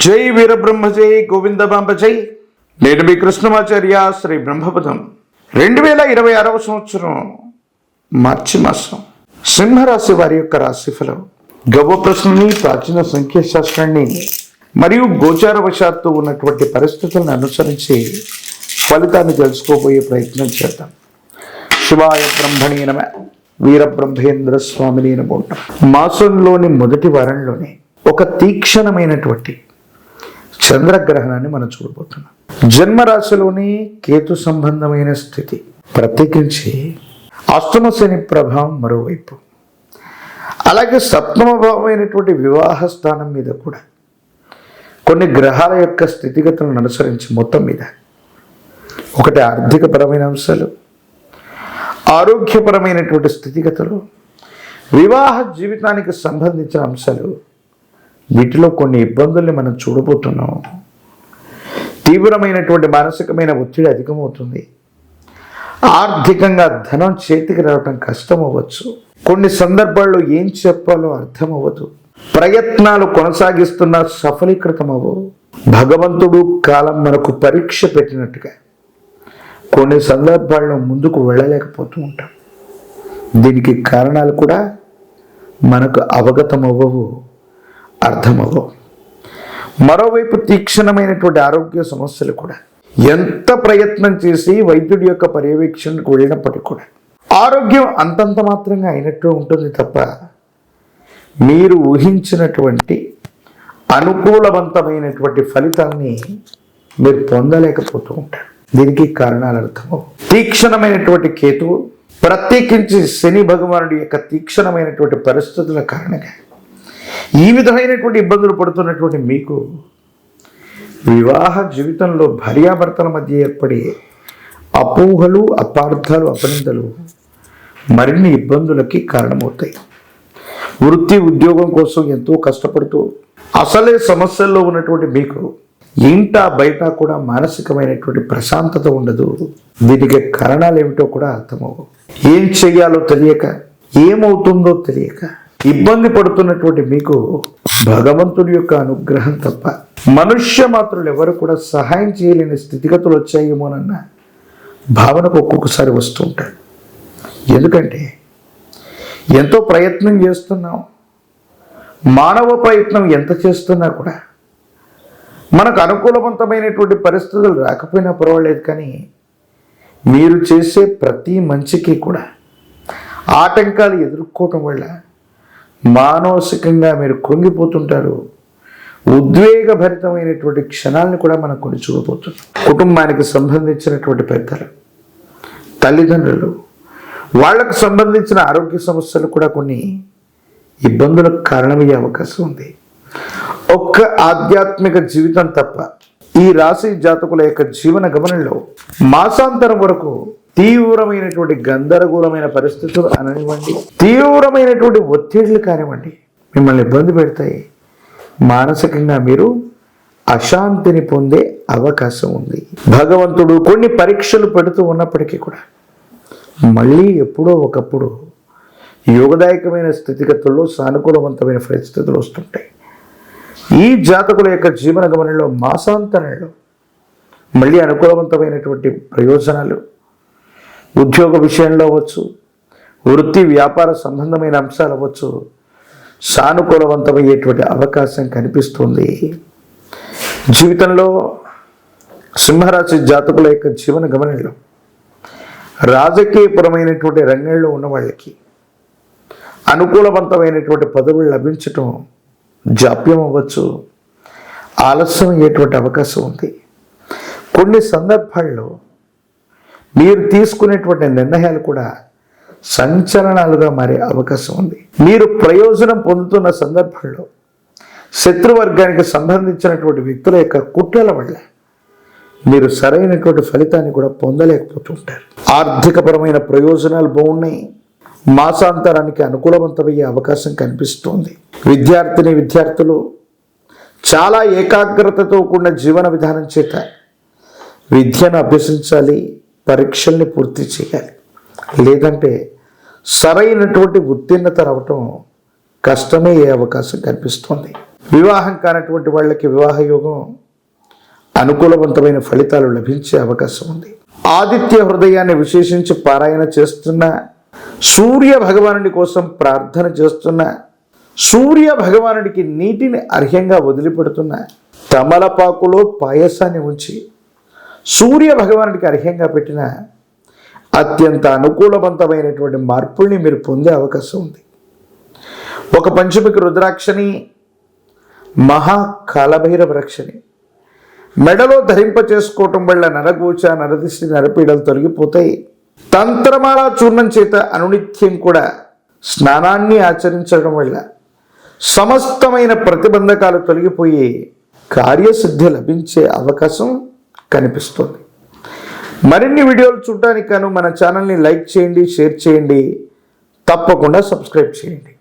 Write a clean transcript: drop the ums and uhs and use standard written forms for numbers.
జై వీరబ్రహ్మ జై గోవిందబాంబ జై. నేను మీ కృష్ణమాచార్య శ్రీ బ్రహ్మపదం. 2026 సంవత్సరం మార్చి మాసం సింహరాశి వారి యొక్క రాశిఫలం గవ్వ ప్రశ్నని, ప్రాచీన సంఖ్యాశాస్త్రాన్ని మరియు గోచారవశాత్తు ఉన్నటువంటి పరిస్థితులను అనుసరించి ఫలితాన్ని తెలుసుకోబోయే ప్రయత్నం చేద్దాం. శివాయ బ్రహ్మణే నమ. వీరబ్రహ్మేంద్ర స్వామిని నమో. మాసంలోని మొదటి వారంలోనే ఒక తీక్షణమైనటువంటి చంద్రగ్రహణాన్ని మనం చూడబోతున్నాం. జన్మరాశిలోని కేతు సంబంధమైన స్థితి, ప్రత్యేకించి అష్టమ శని ప్రభావం మరోవైపు, అలాగే సప్తమ భావమైనటువంటి వివాహ స్థానం మీద కూడా కొన్ని గ్రహాల యొక్క స్థితిగతులను అనుసరించి మొత్తం మీద ఒకటి ఆర్థికపరమైన అంశాలు, ఆరోగ్యపరమైనటువంటి స్థితిగతులు, వివాహ జీవితానికి సంబంధించిన అంశాలు, వీటిలో కొన్ని ఇబ్బందుల్ని మనం చూడబోతున్నాం. తీవ్రమైనటువంటి మానసికమైన ఒత్తిడి అధికమవుతుంది. ఆర్థికంగా ధనం చేతికి రావటం కష్టం అవ్వచ్చు. కొన్ని సందర్భాల్లో ఏం చెప్పాలో అర్థం అవ్వదు. ప్రయత్నాలు కొనసాగిస్తున్నా సఫలీకృతం అవ్వవు. భగవంతుడు కాలం మనకు పరీక్ష పెట్టినట్టుగా కొన్ని సందర్భాల్లో ముందుకు వెళ్ళలేకపోతూ ఉంటాం. దీనికి కారణాలు కూడా మనకు అవగతం అవ్వవు, అర్థమవ్వవు. మరోవైపు తీక్షణమైనటువంటి ఆరోగ్య సమస్యలు కూడా ఎంత ప్రయత్నం చేసి వైద్యుడి యొక్క పర్యవేక్షణకు వెళ్ళినప్పటికీ కూడా ఆరోగ్యం అంతంత మాత్రంగా అయినట్టు ఉంటుంది తప్ప మీరు ఊహించినటువంటి అనుకూలవంతమైనటువంటి ఫలితాన్ని మీరు పొందలేకపోతూ ఉంటారు. దీనికి కారణాలు అర్థమవు. తీక్షణమైనటువంటి కేతువు, ప్రత్యేకించి శని భగవానుడి యొక్క తీక్షణమైనటువంటి పరిస్థితుల కారణంగా ఈ విధమైనటువంటి ఇబ్బందులు పడుతున్నటువంటి మీకు వివాహ జీవితంలో భార్యాభర్తల మధ్య ఏర్పడే అపోహలు, అపార్థాలు, అపనిందలు మరిన్ని ఇబ్బందులకి కారణమవుతాయి. వృత్తి ఉద్యోగం కోసం ఎంతో కష్టపడుతూ అసలే సమస్యల్లో ఉన్నటువంటి మీకు ఇంట బయట కూడా మానసికమైనటువంటి ప్రశాంతత ఉండదు. దీనికి కారణాలు ఏమిటో కూడా అర్థమవు. ఏం చెయ్యాలో తెలియక, ఏమవుతుందో తెలియక ఇబ్బంది పడుతున్నటువంటి మీకు భగవంతుడి యొక్క అనుగ్రహం తప్ప మనుష్య మాత్రులు ఎవరు కూడా సహాయం చేయలేని స్థితిగతులు వచ్చాయేమోనన్న భావనకు ఒక్కొక్కసారి వస్తూ ఉంటాడు. ఎందుకంటే ఎంతో ప్రయత్నం చేస్తున్నాం. మానవ ప్రయత్నం ఎంత చేస్తున్నా కూడా మనకు అనుకూలవంతమైనటువంటి పరిస్థితులు రాకపోయినా పర్వాలేదు, కానీ మీరు చేసే ప్రతి మంచికి కూడా ఆటంకాలు ఎదుర్కోవటం వల్ల మానసికంగా మీరు కృంగిపోతుంటారు. ఉద్వేగభరితమైనటువంటి క్షణాలను కూడా మనం కొన్ని చూడబోతున్నాం. కుటుంబానికి సంబంధించినటువంటి పెద్దలు, తల్లిదండ్రులు, వాళ్లకు సంబంధించిన ఆరోగ్య సమస్యలు కూడా కొన్ని ఇబ్బందులకు కారణమయ్యే అవకాశం ఉంది. ఒక్క ఆధ్యాత్మిక జీవితం తప్ప ఈ రాశి జాతకుల యొక్క జీవన గమనంలో మాసాంతరం వరకు తీవ్రమైనటువంటి గందరగోళమైన పరిస్థితులు అననివ్వండి, తీవ్రమైనటువంటి ఒత్తిడులు కానివ్వండి మిమ్మల్ని ఇబ్బంది పెడతాయి. మానసికంగా మీరు అశాంతిని పొందే అవకాశం ఉంది. భగవంతుడు కొన్ని పరీక్షలు పెడుతూ ఉన్నప్పటికీ కూడా మళ్ళీ ఎప్పుడో ఒకప్పుడు యోగదాయకమైన స్థితిగతుల్లో సానుకూలవంతమైన పరిస్థితులు వస్తుంటాయి. ఈ జాతకుల యొక్క జీవన గమనంలో మాసాంతరంలో మళ్ళీ అనుకూలవంతమైనటువంటి ప్రయోజనాలు, ఉద్యోగ విషయంలో అవ్వచ్చు, వృత్తి వ్యాపార సంబంధమైన అంశాలు అవ్వచ్చు, సానుకూలవంతమయ్యేటువంటి అవకాశం కనిపిస్తుంది. జీవితంలో సింహరాశి జాతకుల యొక్క జీవన గమనంలో రాజకీయపరమైనటువంటి రంగంలో ఉన్న వాళ్ళకి అనుకూలవంతమైనటువంటి పదవులు లభించటం జాప్యం అవ్వచ్చు, ఆలస్యం అయ్యేటువంటి అవకాశం ఉంది. కొన్ని సందర్భాల్లో మీరు తీసుకునేటువంటి నిర్ణయాలు కూడా సంచలనాలుగా మారే అవకాశం ఉంది. మీరు ప్రయోజనం పొందుతున్న సందర్భంలో శత్రువర్గానికి సంబంధించినటువంటి వ్యక్తుల యొక్క కుట్రల వల్ల మీరు సరైనటువంటి ఫలితాన్ని కూడా పొందలేకపోతుంటారు. ఆర్థికపరమైన ప్రయోజనాలు బాగున్నాయి. మాసాంతరానికి అనుకూలవంతమయ్యే అవకాశం కనిపిస్తోంది. విద్యార్థులు చాలా ఏకాగ్రతతో కూడిన జీవన విధానం చేత విద్యను అభ్యసించాలి, పరీక్షల్ని పూర్తి చేయాలి. లేదంటే సరైనటువంటి ఉత్తీర్ణత రావటం కష్టమే అయ్యే అవకాశం కనిపిస్తోంది. వివాహం కానటువంటి వాళ్ళకి వివాహ యోగం అనుకూలవంతమైన ఫలితాలు లభించే అవకాశం ఉంది. ఆదిత్య హృదయాన్ని విశేషించి పారాయణ చేస్తున్న, సూర్య భగవానుడి కోసం ప్రార్థన చేస్తున్న, సూర్య భగవానుడికి నీటిని అర్ఘ్యంగా వదిలిపెడుతున్న, తమలపాకులో పాయసాన్ని ఉంచి సూర్య భగవానుడికి అర్ఘ్యంగా పెట్టిన అత్యంత అనుకూలవంతమైనటువంటి మార్పుల్ని మీరు పొందే అవకాశం ఉంది. ఒక పంచమికి రుద్రాక్షని, మహాకాలభైరవ రక్షని మెడలో ధరింప చేసుకోవటం వల్ల నరగోచ, నరదిష్టి, నరపీడలు తొలగిపోతాయి. తంత్రమాల చూర్ణం చేత అనునిత్యం కూడా స్నానాన్ని ఆచరించడం వల్ల సమస్తమైన ప్రతిబంధకాలు తొలగిపోయి కార్యసిద్ధి లభించే అవకాశం కనిపిస్తుంది. మరిన్ని వీడియోలు చూడడానికి గాను మన ఛానల్ని లైక్ చేయండి, షేర్ చేయండి, తప్పకుండా సబ్స్క్రైబ్ చేయండి.